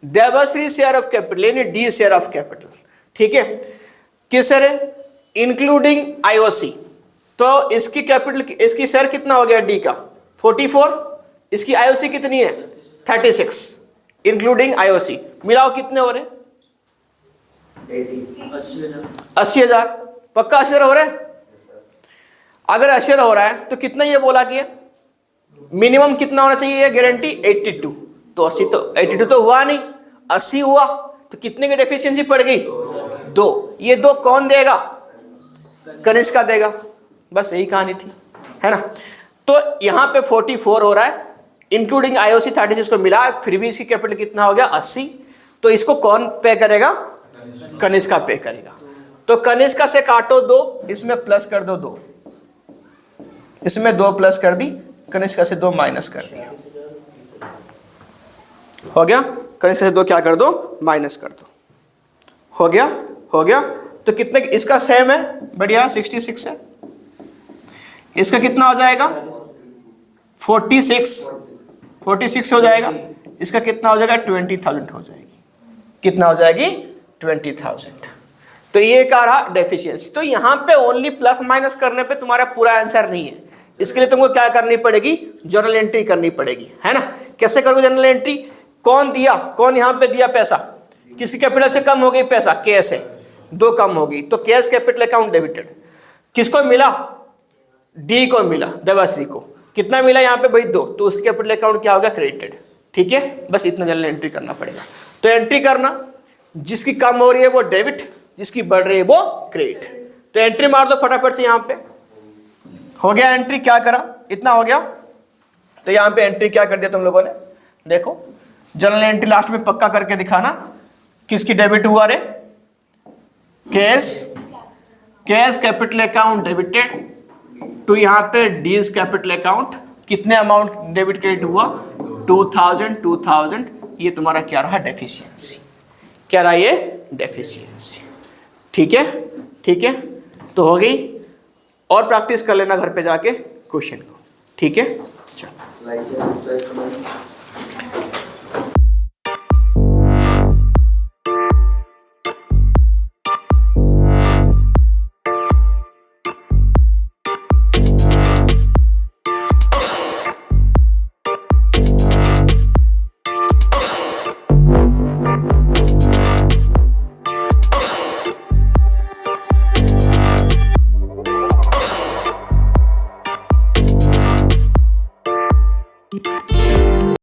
देवश्री शेयर ऑफ कैपिटल यानी डी शेयर ऑफ कैपिटल। ठीक है, किस शेयर है, इंक्लूडिंग आईओसी। तो इसकी कैपिटल, इसकी शेयर कितना हो गया डी का 44, इसकी आईओसी कितनी है 36, इंक्लूडिंग आईओसी। मिलाओ कितने हो रहे, 80,000। पक्का 80,000 हो रहा है। अगर 80,000 हो रहा है तो कितना ये बोला कि मिनिमम कितना होना चाहिए, ये गारंटी 82। तो 82 तो हुआ नहीं, 80 हुआ, तो कितने की डेफिशिएंसी पड़ गई 2। ये 2 कौन देगा, कनिष्का देगा। बस यही कहानी थी, है ना। तो यहाँ पे 44 हो रहा है, इंक्लूडिंग आईओसी 36 को मिला, फिर भी इसकी कैपिटल कितना हो गया 80। तो इसको कौन पे करेगा, कनिष्का पे करेगा। तो कनिष्का से काटो 2, इसमें प्लस कर दो 2, इसमें 2 प्लस कर दी, कनिष्का से 2 माइनस कर दिया, हो गया। कनिष्का से 2 क्या कर दो, माइनस कर दो, हो गया, हो गया। तो कितने, इसका सेम है, बढ़िया 66 है। इसका कितना हो जाएगा 46 हो जाएगा। इसका कितना हो जाएगा 20,000 हो जाएगी। कितना हो जाएगी 20,000। तो ये क्या रहा डेफिशिएंसी। तो यहाँ पे ओनली प्लस माइनस करने पे तुम्हारा पूरा आंसर नहीं है, इसके लिए तुमको क्या करनी पड़ेगी, जर्नल एंट्री करनी पड़ेगी, है ना। कैसे करोगे जर्नल एंट्री, कौन दिया, कौन यहाँ पे दिया पैसा, किसकी कैपिटल से कम हो गई पैसा, कैश है 2 कम हो गई, तो कैश कैपिटल अकाउंट डेबिटेड। किसको मिला, डी को मिला, देवाश्री को। कितना मिला यहाँ पे भाई 2, तो उसकी कैपिटल अकाउंट क्या होगा क्रेडिटेड। ठीक है, बस इतना जर्नल एंट्री करना पड़ेगा। तो एंट्री करना, जिसकी कम हो रही है वो डेबिट, जिसकी बढ़ रही है वो क्रेडिट। तो एंट्री मार दो फटाफट से, यहाँ पे हो गया एंट्री, क्या करा, इतना हो गया। तो यहाँ पे एंट्री क्या कर दिया तुम लोगों ने, देखो जर्नल एंट्री लास्ट में पक्का करके दिखाना, किसकी डेबिट हुआ रे, cash capital account debited, to यहाँ पे डीज कैपिटल अकाउंट कितने अमाउंट डेबिट क्रेडिट हुआ 2000 ये तुम्हारा क्या रहा डेफिशिएंसी, क्या रहा ये डेफिशिएंसी। ठीक है तो हो गई, और प्रैक्टिस कर लेना घर पे जाके क्वेश्चन को। ठीक है चलो। लाइसेंस